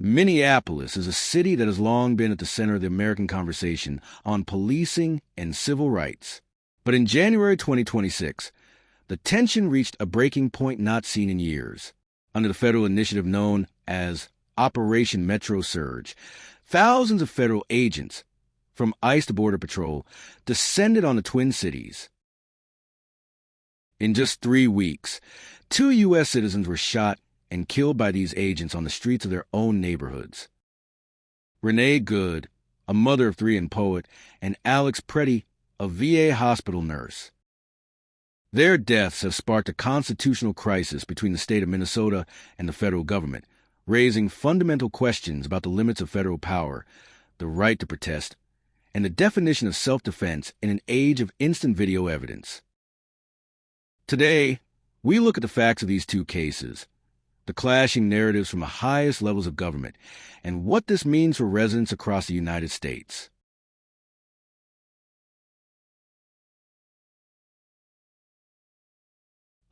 Minneapolis is a city that has long been at the center of the American conversation on policing and civil rights. But in January 2026, the tension reached a breaking point not seen in years. Under the federal initiative known as Operation Metro Surge, thousands of federal agents, from ICE to Border Patrol, descended on the Twin Cities. In just 3 weeks, 2 U.S. citizens were shot and killed by these agents on the streets of their own neighborhoods. Renee Good, a mother of 3 and poet, and Alex Pretti, a VA hospital nurse. Their deaths have sparked a constitutional crisis between the state of Minnesota and the federal government, raising fundamental questions about the limits of federal power, the right to protest, and the definition of self-defense in an age of instant video evidence. Today, we look at the facts of these 2 cases, the clashing narratives from the highest levels of government, and what this means for residents across the United States.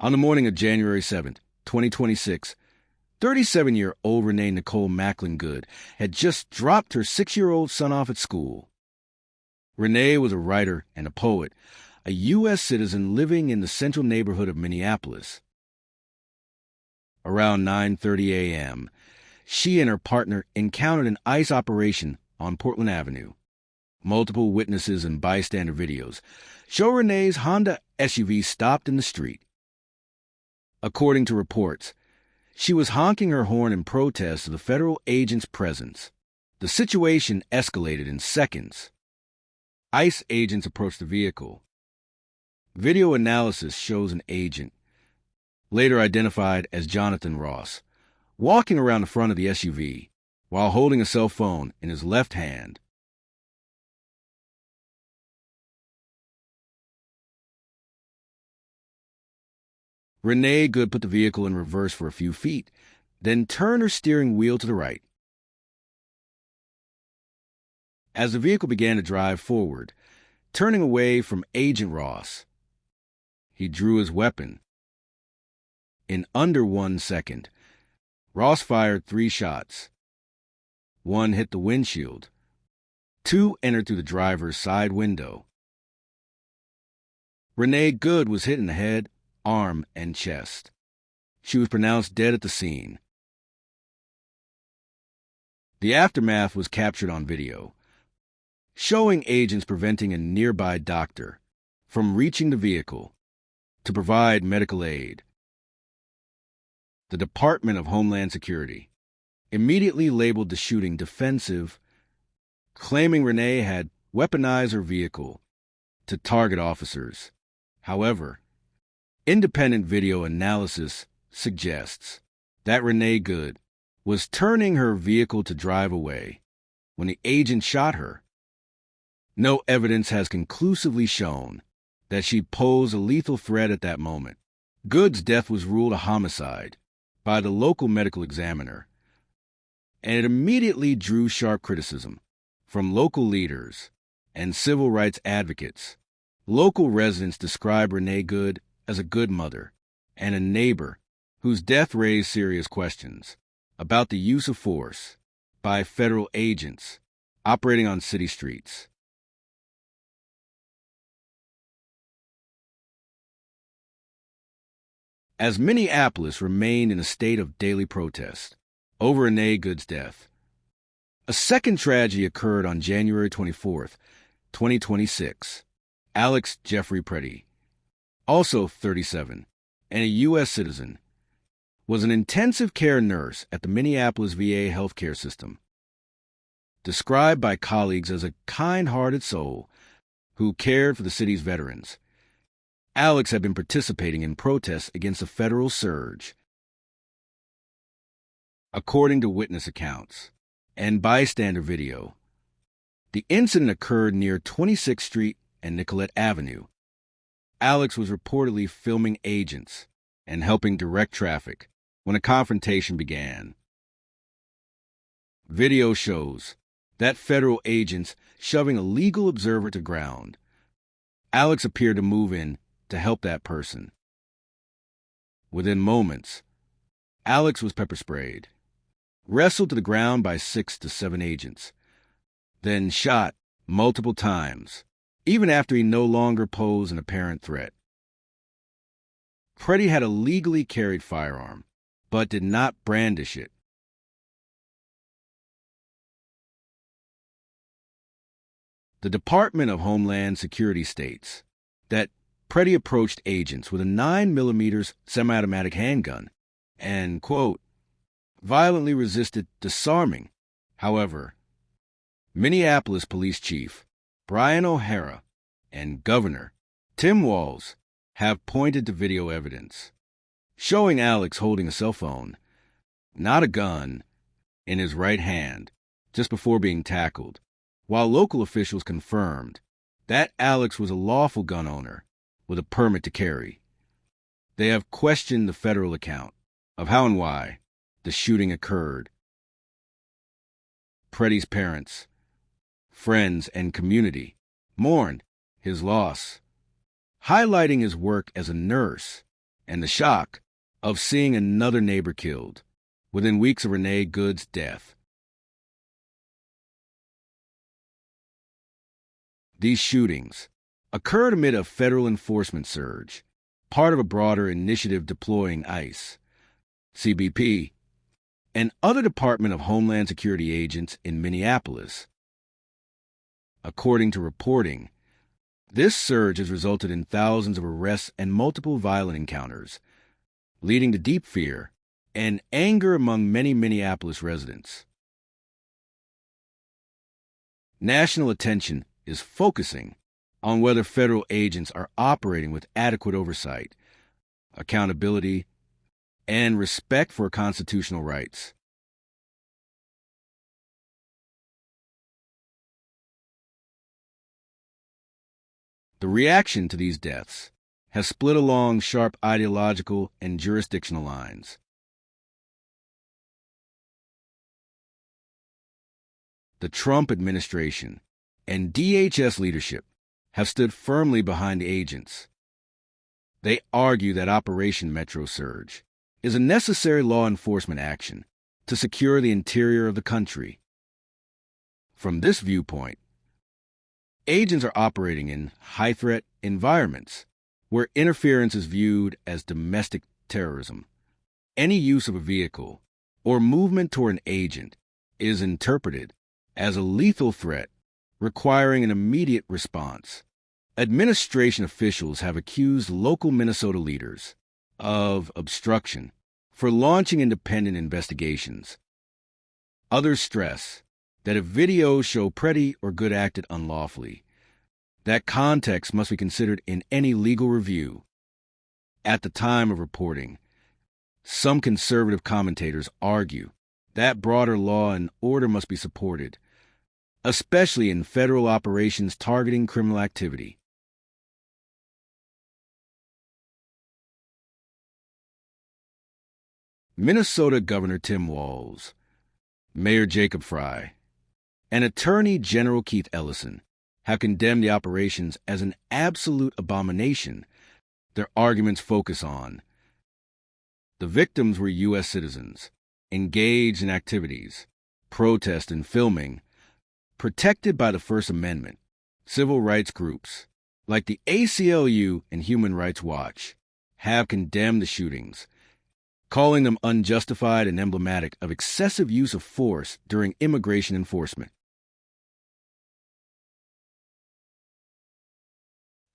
On the morning of January 7, 2026, 37-year-old Renee Nicole Macklin Good had just dropped her 6-year-old son off at school. Renee was a writer and a poet, a U.S. citizen living in the central neighborhood of Minneapolis. Around 9:30 a.m., she and her partner encountered an ICE operation on Portland Avenue. Multiple witnesses and bystander videos show Renee's Honda SUV stopped in the street. According to reports, she was honking her horn in protest of the federal agent's presence. The situation escalated in seconds. ICE agents approached the vehicle. Video analysis shows an agent, later identified as Jonathan Ross, walking around the front of the SUV while holding a cell phone in his left hand. Renee Good put the vehicle in reverse for a few feet, then turned her steering wheel to the right. As the vehicle began to drive forward, turning away from Agent Ross, he drew his weapon. In under 1 second, Ross fired 3 shots. 1 hit the windshield. 2 entered through the driver's side window. Renee Good was hit in the head, arm, and chest. She was pronounced dead at the scene. The aftermath was captured on video, showing agents preventing a nearby doctor from reaching the vehicle to provide medical aid. The Department of Homeland Security immediately labeled the shooting defensive, claiming Renee had weaponized her vehicle to target officers. However, independent video analysis suggests that Renee Good was turning her vehicle to drive away when the agent shot her. No evidence has conclusively shown that she posed a lethal threat at that moment. Good's death was ruled a homicide by the local medical examiner, and it immediately drew sharp criticism from local leaders and civil rights advocates. Local residents describe Renee Good as a good mother and a neighbor whose death raised serious questions about the use of force by federal agents operating on city streets. As Minneapolis remained in a state of daily protest over Renee Good's death, a second tragedy occurred on January 24, 2026. Alex Jeffrey Pretti, also 37, and a U.S. citizen, was an intensive care nurse at the Minneapolis VA healthcare system. Described by colleagues as a kind-hearted soul who cared for the city's veterans, Alex had been participating in protests against a federal surge. According to witness accounts and bystander video, the incident occurred near 26th Street and Nicollet Avenue. Alex was reportedly filming agents and helping direct traffic when a confrontation began. Video shows that federal agents shoving a legal observer to ground. Alex appeared to move in to help that person. Within moments, Alex was pepper sprayed. wrestled to the ground by 6 to 7 agents, then shot multiple times, even after he no longer posed an apparent threat. Pretti had a legally carried firearm, but did not brandish it. The Department of Homeland Security states that Pretti approached agents with a 9mm semi-automatic handgun and, quote, violently resisted disarming. However, Minneapolis Police Chief Brian O'Hara and Governor Tim Walz have pointed to video evidence showing Alex holding a cell phone, not a gun, in his right hand just before being tackled, while local officials confirmed that Alex was a lawful gun owner with a permit to carry. They have questioned the federal account of how and why the shooting occurred. Pretti's parents, friends, and community mourn his loss, highlighting his work as a nurse and the shock of seeing another neighbor killed within weeks of Renee Good's death. These shootings occurred amid a federal enforcement surge, part of a broader initiative deploying ICE, CBP, and other Department of Homeland Security agents in Minneapolis. According to reporting, this surge has resulted in thousands of arrests and multiple violent encounters, leading to deep fear and anger among many Minneapolis residents. National attention is focusing on whether federal agents are operating with adequate oversight, accountability, and respect for constitutional rights. The reaction to these deaths has split along sharp ideological and jurisdictional lines. The Trump administration and DHS leadership have stood firmly behind the agents. They argue that Operation Metro Surge is a necessary law enforcement action to secure the interior of the country. From this viewpoint, agents are operating in high-threat environments where interference is viewed as domestic terrorism. Any use of a vehicle or movement toward an agent is interpreted as a lethal threat requiring an immediate response. Administration officials have accused local Minnesota leaders of obstruction for launching independent investigations. Others stress that if videos show Pretti or Good acted unlawfully, that context must be considered in any legal review. At the time of reporting, some conservative commentators argue that broader law and order must be supported, especially in federal operations targeting criminal activity. Minnesota Governor Tim Walz, Mayor Jacob Frey, and Attorney General Keith Ellison have condemned the operations as an absolute abomination. Their arguments focus on the victims were U.S. citizens, engaged in activities, protest and filming, protected by the First Amendment. Civil rights groups, like the ACLU and Human Rights Watch, have condemned the shootings, calling them unjustified and emblematic of excessive use of force during immigration enforcement.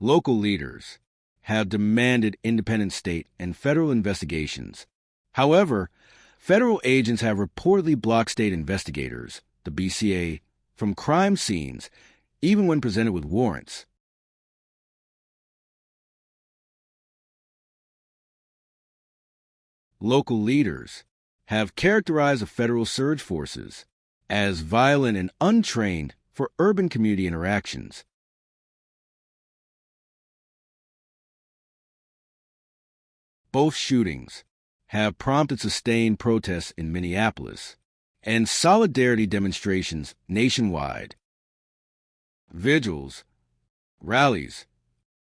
Local leaders have demanded independent state and federal investigations. However, federal agents have reportedly blocked state investigators, the BCA, from crime scenes, even when presented with warrants. Local leaders have characterized the federal surge forces as violent and untrained for urban community interactions. Both shootings have prompted sustained protests in Minneapolis and solidarity demonstrations nationwide. Vigils, rallies,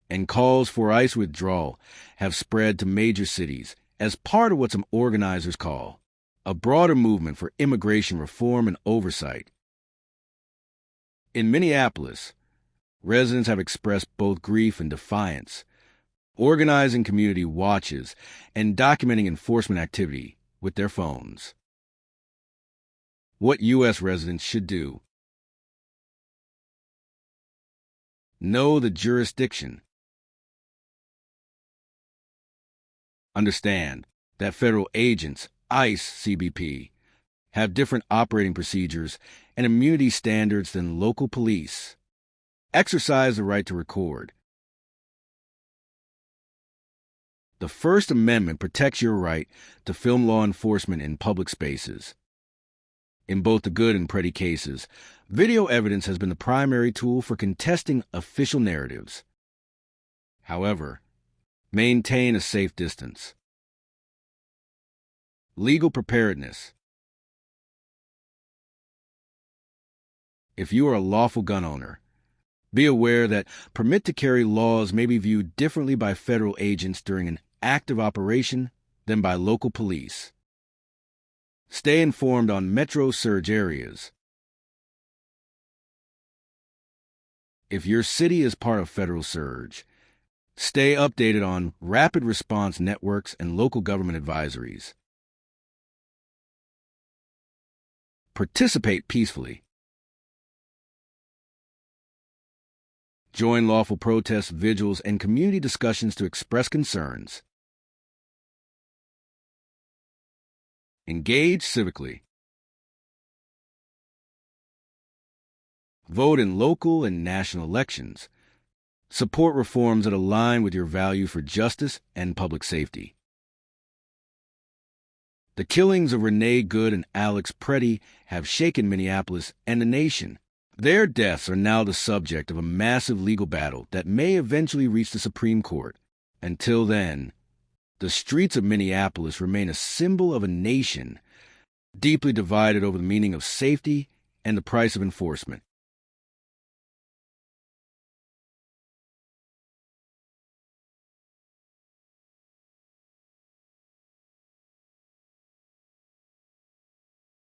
and calls for ICE withdrawal have spread to major cities as part of what some organizers call a broader movement for immigration reform and oversight. In Minneapolis, residents have expressed both grief and defiance, organizing community watches and documenting enforcement activity with their phones. What U.S. residents should do: know the jurisdiction. Understand that federal agents, ICE, CBP, have different operating procedures and immunity standards than local police. Exercise the right to record. The First Amendment protects your right to film law enforcement in public spaces. In both the Good and Pretti cases, video evidence has been the primary tool for contesting official narratives. However, maintain a safe distance. Legal preparedness. If you are a lawful gun owner, be aware that permit to carry laws may be viewed differently by federal agents during an active operation than by local police. Stay informed on metro surge areas. If your city is part of federal surge, stay updated on rapid response networks and local government advisories. Participate peacefully. Join lawful protests, vigils, and community discussions to express concerns. Engage civically. Vote in local and national elections. Support reforms that align with your value for justice and public safety. The killings of Renee Good and Alex Pretti have shaken Minneapolis and the nation. Their deaths are now the subject of a massive legal battle that may eventually reach the Supreme Court. Until then, the streets of Minneapolis remain a symbol of a nation deeply divided over the meaning of safety and the price of enforcement.